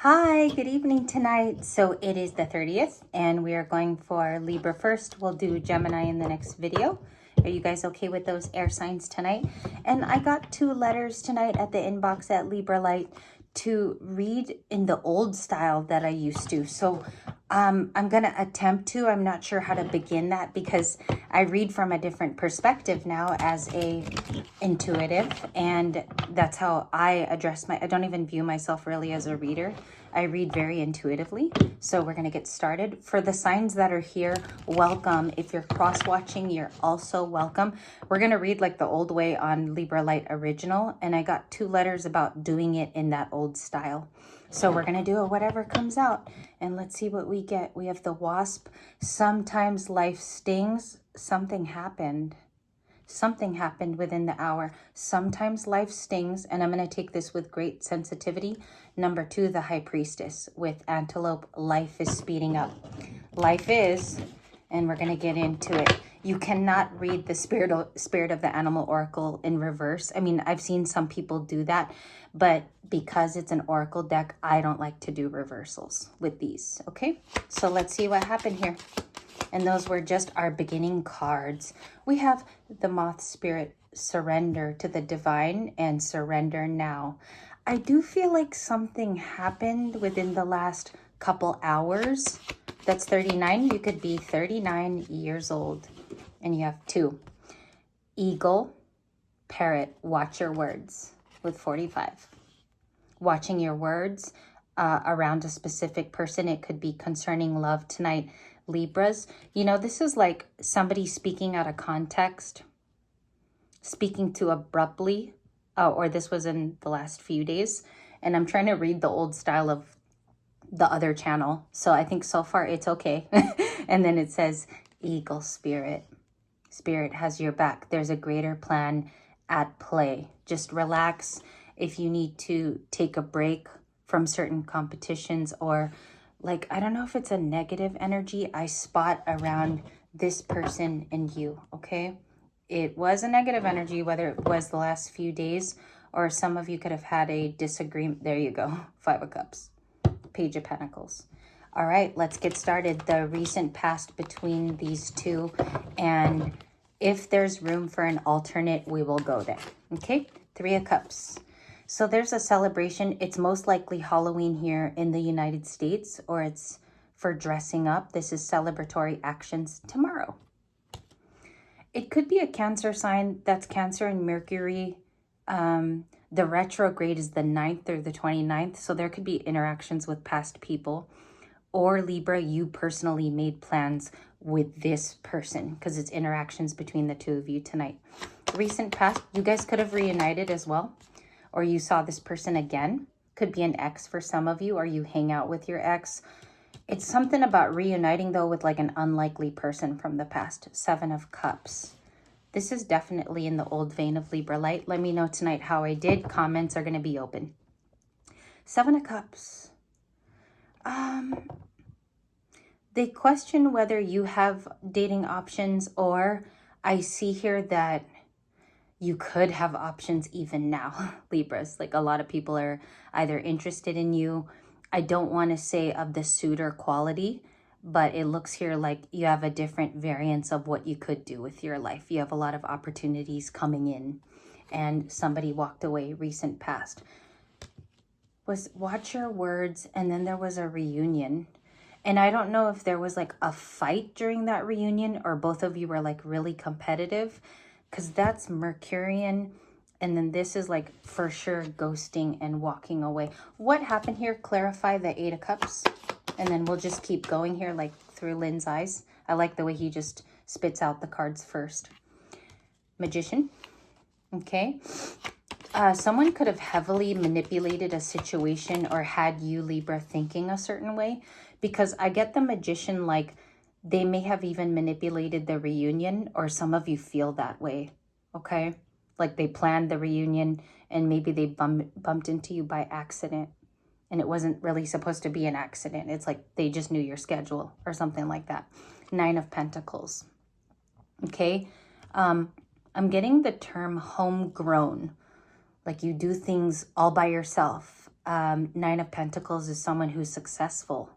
Hi, good evening tonight. So it is the 30th and we are going for Libra first. We'll do Gemini in the next video. Are you guys okay with those air signs tonight? And I got 2 letters tonight at the inbox at Libra Light to read in the old style that I used to. So I'm going to attempt to. I'm not sure how to begin that because I read from a different perspective now as a intuitive, and that's how I address I don't even view myself really as a reader. I read very intuitively. So we're going to get started. For the signs that are here, welcome. If you're cross-watching, you're also welcome. We're going to read like the old way on Libra Light Original, and I got 2 letters about doing it in that old style. So we're going to do it whatever comes out, and let's see what we get. We have the Wasp. Sometimes life stings. Something happened. Something happened within the hour. Sometimes life stings, and I'm going to take this with great sensitivity. Number 2, the High Priestess with Antelope. Life is speeding up. Life is, and we're going to get into it. You cannot read the spirit of the animal oracle in reverse. I mean, I've seen some people do that, but because it's an oracle deck, I don't like to do reversals with these. Okay, so let's see what happened here. And those were just our beginning cards. We have the Moth Spirit, surrender to the divine and surrender now. I do feel like something happened within the last couple hours. That's 39. You could be 39 years old. And you have 2. Eagle, Parrot, watch your words with 45. Watching your words around a specific person. It could be concerning love tonight. Libras, you know, this is like somebody speaking out of context, speaking too abruptly, or this was in the last few days. And I'm trying to read the old style of the other channel. So I think so far it's okay. And then it says, Eagle Spirit. Spirit has your back. There's a greater plan at play. Just relax. If you need to take a break from certain competitions, or like, I don't know if it's a negative energy I spot around this person and you, okay? It was a negative energy, whether it was the last few days or some of you could have had a disagreement. There you go. 5 of Cups, Page of Pentacles. All right, let's get started. The recent past between these 2, and if there's room for an alternate, we will go there. Okay, 3 of Cups. So there's a celebration. It's most likely Halloween here in the United States, or it's for dressing up. This is celebratory actions tomorrow. It could be a Cancer sign. That's Cancer and Mercury. The retrograde is the 9th through the 29th. So there could be interactions with past people. Or Libra, you personally made plans with this person because it's interactions between the 2 of you tonight. Recent past, you guys could have reunited as well. Or you saw this person again. Could be an ex for some of you, or you hang out with your ex. It's something about reuniting, though, with like an unlikely person from the past. 7 of Cups. This is definitely in the old vein of Libra Light. Let me know tonight how I did. Comments are going to be open. 7 of Cups. They question whether you have dating options, or I see here that you could have options even now, Libras. Like, a lot of people are either interested in you. I don't want to say of the suitor quality, but it looks here like you have a different variance of what you could do with your life. You have a lot of opportunities coming in, and somebody walked away recent past. Was watch your words, and then there was a reunion. And I don't know if there was like a fight during that reunion, or both of you were like really competitive, because that's Mercurian, and then this is like for sure ghosting and walking away. What happened here? Clarify the 8 of Cups, and then we'll just keep going here like through Lynn's eyes. I like the way he just spits out the cards first. Magician. Okay. Someone could have heavily manipulated a situation or had you, Libra, thinking a certain way, because I get the Magician, like they may have even manipulated the reunion, or some of you feel that way, okay? Like they planned the reunion and maybe they bumped into you by accident, and it wasn't really supposed to be an accident. It's like they just knew your schedule or something like that. 9 of Pentacles, okay? I'm getting the term homegrown. Like you do things all by yourself. Nine of Pentacles is someone who's successful.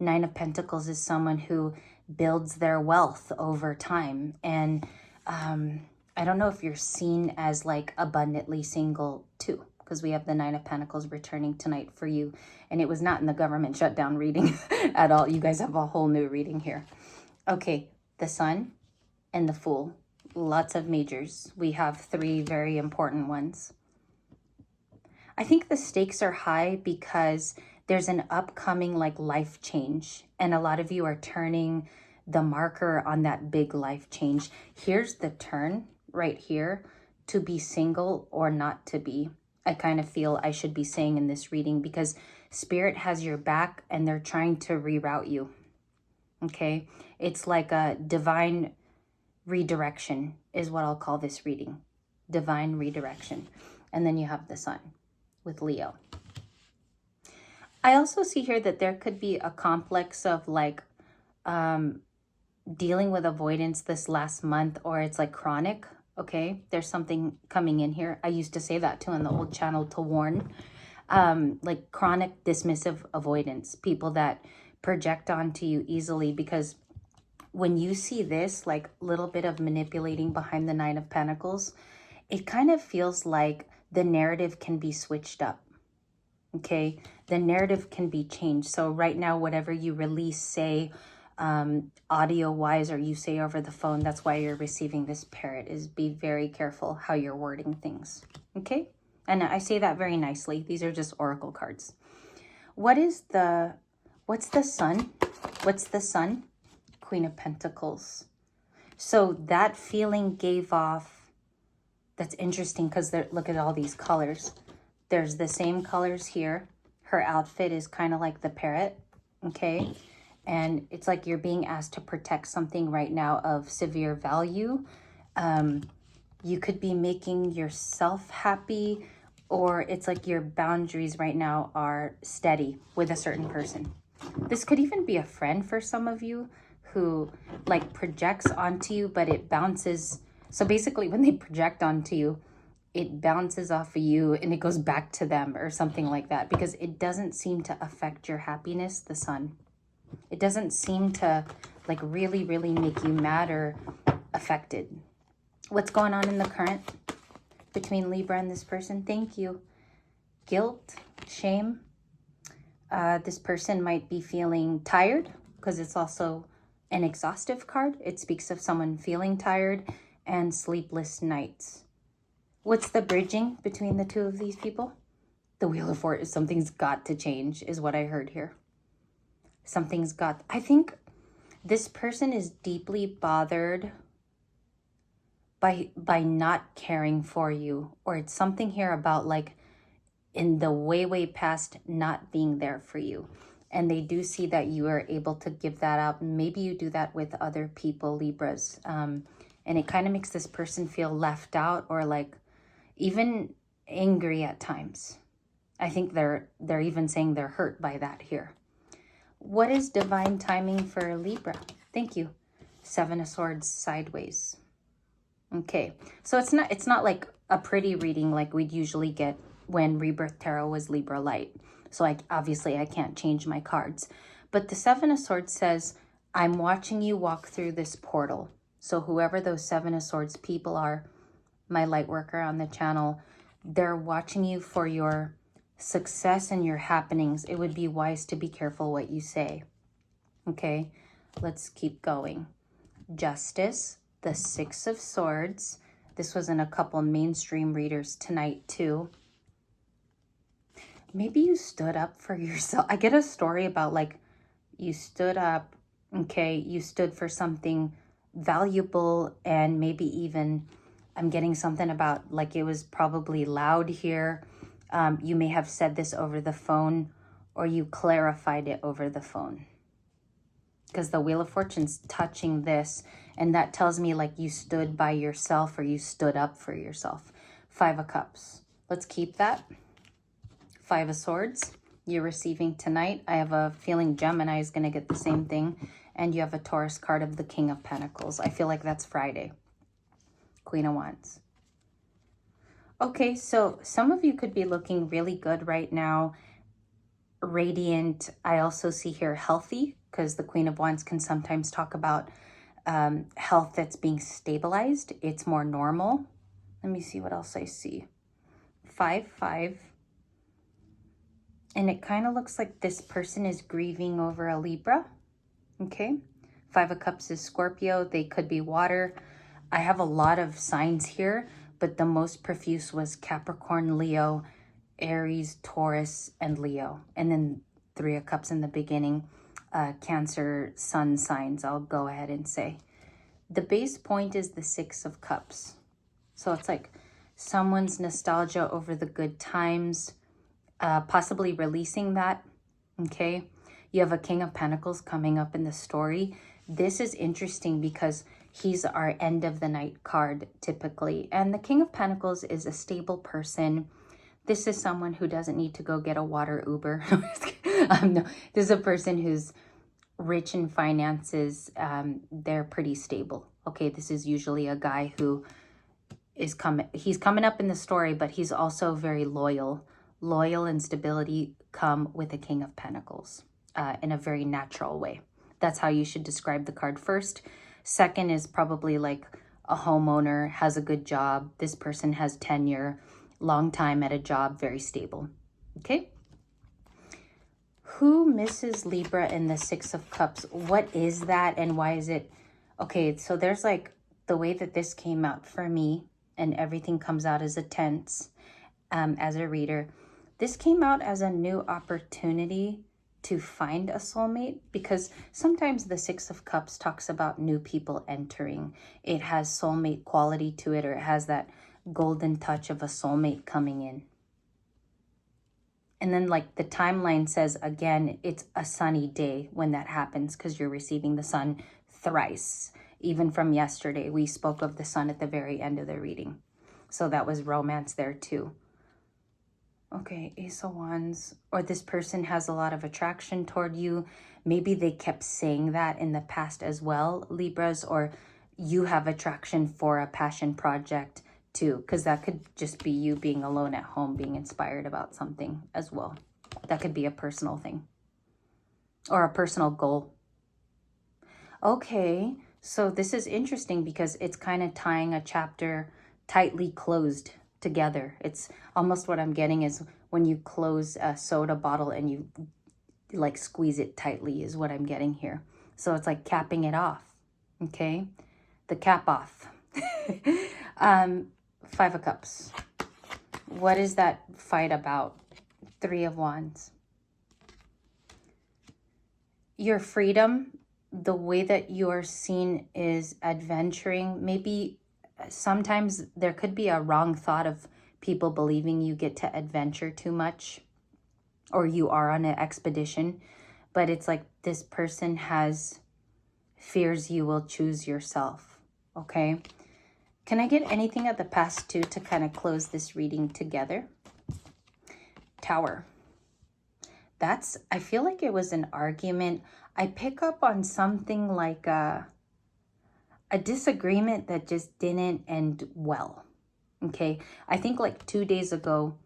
Nine of Pentacles is someone who builds their wealth over time. And I don't know if you're seen as like abundantly single too, because we have the Nine of Pentacles returning tonight for you. And it was not in the government shutdown reading at all. You guys have a whole new reading here. Okay, the Sun and the Fool. Lots of majors. We have 3 very important ones. I think the stakes are high because there's an upcoming like life change. And a lot of you are turning the marker on that big life change. Here's the turn right here, to be single or not to be. I kind of feel I should be saying in this reading because Spirit has your back and they're trying to reroute you. Okay, it's like a divine redirection is what I'll call this reading. Divine redirection. And then you have the Sun with Leo. I also see here that there could be a complex of like dealing with avoidance this last month, or it's like chronic. Okay, there's something coming in here. I used to say that too on the old channel to warn. Like chronic dismissive avoidance, people that project onto you easily, because when you see this like little bit of manipulating behind the Nine of Pentacles, it kind of feels like the narrative can be switched up. Okay, the narrative can be changed. So right now, whatever you release, say audio wise, or you say over the phone, that's why you're receiving this parrot, is be very careful how you're wording things. Okay, and I say that very nicely. These are just oracle cards. What's the Sun? What's the Sun? Queen of Pentacles. So that feeling gave off, that's interesting because look at all these colors. There's the same colors here. Her outfit is kind of like the parrot, okay? And it's like you're being asked to protect something right now of severe value. You could be making yourself happy, or it's like your boundaries right now are steady with a certain person. This could even be a friend for some of you who like projects onto you, but it bounces. So basically when they project onto you, it bounces off of you and it goes back to them or something like that, because it doesn't seem to affect your happiness, the Sun. It doesn't seem to like really, really make you mad or affected. What's going on in the current between Libra and this person? Thank you. Guilt, shame. This person might be feeling tired because it's also an exhaustive card. It speaks of someone feeling tired, and sleepless nights. What's the bridging between the two of these people? The Wheel of Fortune. Something's got to change is what I heard here. Something's got, I think this person is deeply bothered by not caring for you, or it's something here about like in the way past not being there for you. And they do see that you are able to give that out. Maybe you do that with other people, Libras. And it kind of makes this person feel left out, or like even angry at times. I think they're even saying they're hurt by that here. What is divine timing for Libra? Thank you. 7 of Swords sideways. Okay, so it's not like a pretty reading like we'd usually get when Rebirth Tarot was Libra Light. So obviously I can't change my cards. But the 7 of Swords says, I'm watching you walk through this portal. So whoever those 7 of Swords people are, my light worker on the channel, they're watching you for your success and your happenings. It would be wise to be careful what you say. Okay, let's keep going. Justice, the 6 of Swords. This was in a couple mainstream readers tonight too. Maybe you stood up for yourself. I get a story about like you stood up, okay, you stood for something valuable, and maybe even I'm getting something about like it was probably loud here. You may have said this over the phone, or you clarified it over the phone, because the Wheel of Fortune's touching this, and that tells me like you stood by yourself, or you stood up for yourself. 5 of Cups. Let's keep that. 5 of Swords. You're receiving tonight. I have a feeling Gemini is going to get the same thing. And you have a Taurus card of the King of Pentacles. I feel like that's Friday. Queen of Wands. Okay, so some of you could be looking really good right now. radiant. I also see here healthy, because the Queen of Wands can sometimes talk about health that's being stabilized. It's more normal. Let me see what else I see. 5-5. And it kind of looks like this person is grieving over a Libra. Okay. 5 of Cups is Scorpio. They could be water. I have a lot of signs here, but the most profuse was Capricorn, Leo, Aries, Taurus, and Leo. And then 3 of Cups in the beginning, Cancer, Sun signs, I'll go ahead and say. The base point is the 6 of Cups. So it's like someone's nostalgia over the good times, possibly releasing that, okay? You have a King of Pentacles coming up in the story. This is interesting because he's our end of the night card typically. And the King of Pentacles is a stable person. This is someone who doesn't need to go get a water Uber. No, this is a person who's rich in finances. They're pretty stable. Okay, this is usually a guy who is he's coming up in the story, but he's also very loyal. Loyal and stability come with a King of Pentacles in a very natural way. That's how you should describe the card first. Second is probably like a homeowner, has a good job. This person has tenure, long time at a job, very stable. Okay. Who misses Libra in the 6 of Cups? What is that and why is it? Okay, so there's like the way that this came out for me, and everything comes out as a tense as a reader. This came out as a new opportunity to find a soulmate, because sometimes the 6 of Cups talks about new people entering. It has soulmate quality to it, or it has that golden touch of a soulmate coming in. And then like the timeline says, again, it's a sunny day when that happens because you're receiving the sun thrice. Even from yesterday, we spoke of the sun at the very end of the reading. So that was romance there too. Okay, Ace of Wands, or this person has a lot of attraction toward you. Maybe they kept saying that in the past as well, Libras, or you have attraction for a passion project too, because that could just be you being alone at home, being inspired about something as well. That could be a personal thing or a personal goal. Okay, so this is interesting because it's kind of tying a chapter tightly closed together. It's almost what I'm getting is when you close a soda bottle and you like squeeze it tightly is what I'm getting here. So it's like capping it off. Okay, the cap off. 5 of Cups. What is that fight about? 3 of Wands. Your freedom, the way that you're seen is adventuring. Maybe sometimes there could be a wrong thought of people believing you get to adventure too much or you are on an expedition. But it's like this person fears you will choose yourself. Okay. Can I get anything at the past too to kind of close this reading together? Tower. I feel like it was an argument. I pick up on something like a disagreement that just didn't end well. Okay. I think like 2 days ago,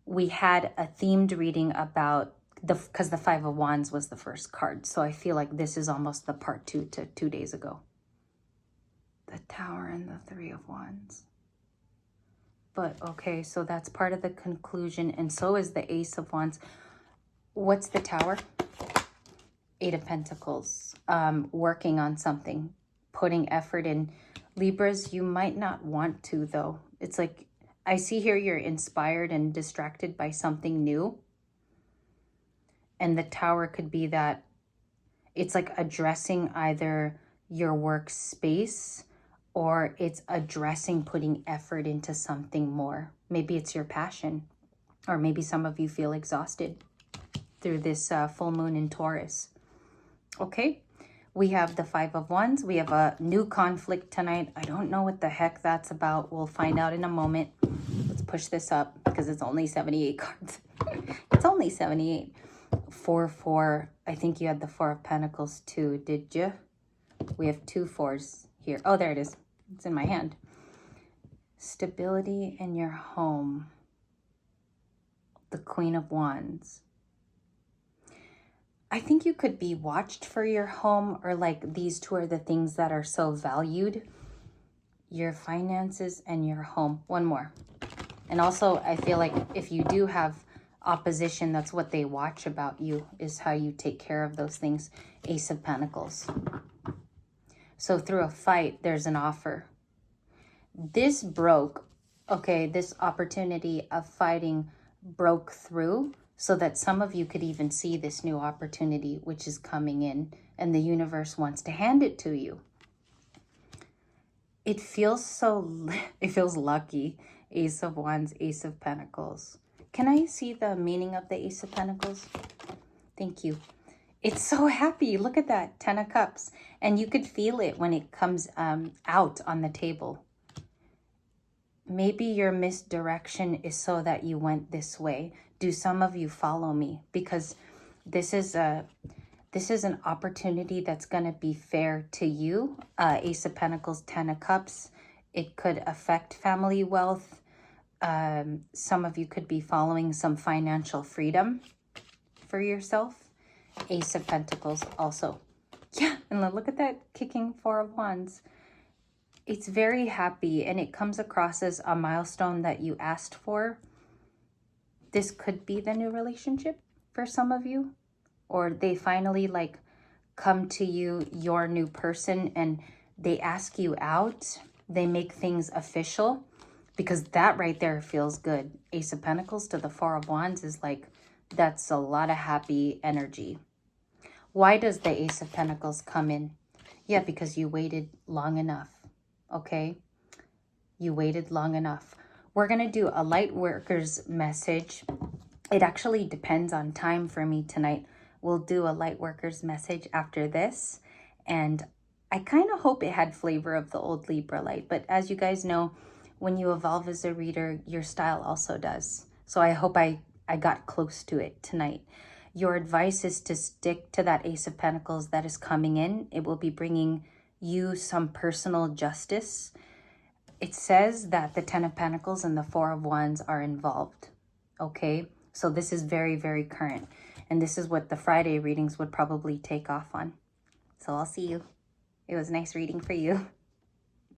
we had a themed reading about because the 5 of Wands was the first card. So I feel like this is almost the part 2 to 2 days ago. The Tower and the 3 of Wands. But okay, so that's part of the conclusion. And so is the Ace of Wands. What's the Tower? 8 of Pentacles. Working on something. Putting effort in. Libras, you might not want to though. It's like, I see here you're inspired and distracted by something new. And the Tower could be that it's like addressing either your workspace or it's addressing putting effort into something more. Maybe it's your passion, or maybe some of you feel exhausted through this full moon in Taurus. Okay, we have the 5 of Wands. We have a new conflict tonight. I don't know what the heck that's about. We'll find out in a moment. Let's push this up because it's only 78 cards. It's only 78. 4-4. I think you had the 4 of Pentacles too, did you? We have 2 4s here. Oh, there it is. It's in my hand. Stability in your home. The Queen of Wands. I think you could be watched for your home, or like these two are the things that are so valued. Your finances and your home. One more. And also, I feel like if you do have opposition, that's what they watch about you, is how you take care of those things. Ace of Pentacles. So through a fight, there's an offer. This broke, okay, this opportunity of fighting broke through so that some of you could even see this new opportunity which is coming in, and the universe wants to hand it to you. It feels lucky. Ace of Wands, Ace of Pentacles. Can I see the meaning of the Ace of Pentacles? Thank you. It's so happy. Look at that, 10 of Cups. And you could feel it when it comes out on the table. Maybe your misdirection is so that you went this way. Do some of you follow me? Because this is an opportunity that's going to be fair to you. Ace of Pentacles, 10 of Cups. It could affect family wealth. Some of you could be following some financial freedom for yourself. Ace of Pentacles also. Yeah, and look at that kicking 4 of Wands. It's very happy, and it comes across as a milestone that you asked for. This could be the new relationship for some of you. Or they finally like come to you, your new person, and they ask you out. They make things official, because that right there feels good. Ace of Pentacles to the 4 of Wands is like, that's a lot of happy energy. Why does the Ace of Pentacles come in? Yeah, because you waited long enough, okay? You waited long enough. We're going to do a light worker's message. It actually depends on time for me tonight. We'll do a light worker's message after this. And I kind of hope it had flavor of the old Libra light. But as you guys know, when you evolve as a reader, your style also does. So I hope I got close to it tonight. Your advice is to stick to that Ace of Pentacles that is coming in. It will be bringing you some personal justice. It says that the 10 of Pentacles and the 4 of Wands are involved. Okay? So this is very, very current. And this is what the Friday readings would probably take off on. So I'll see you. It was nice reading for you.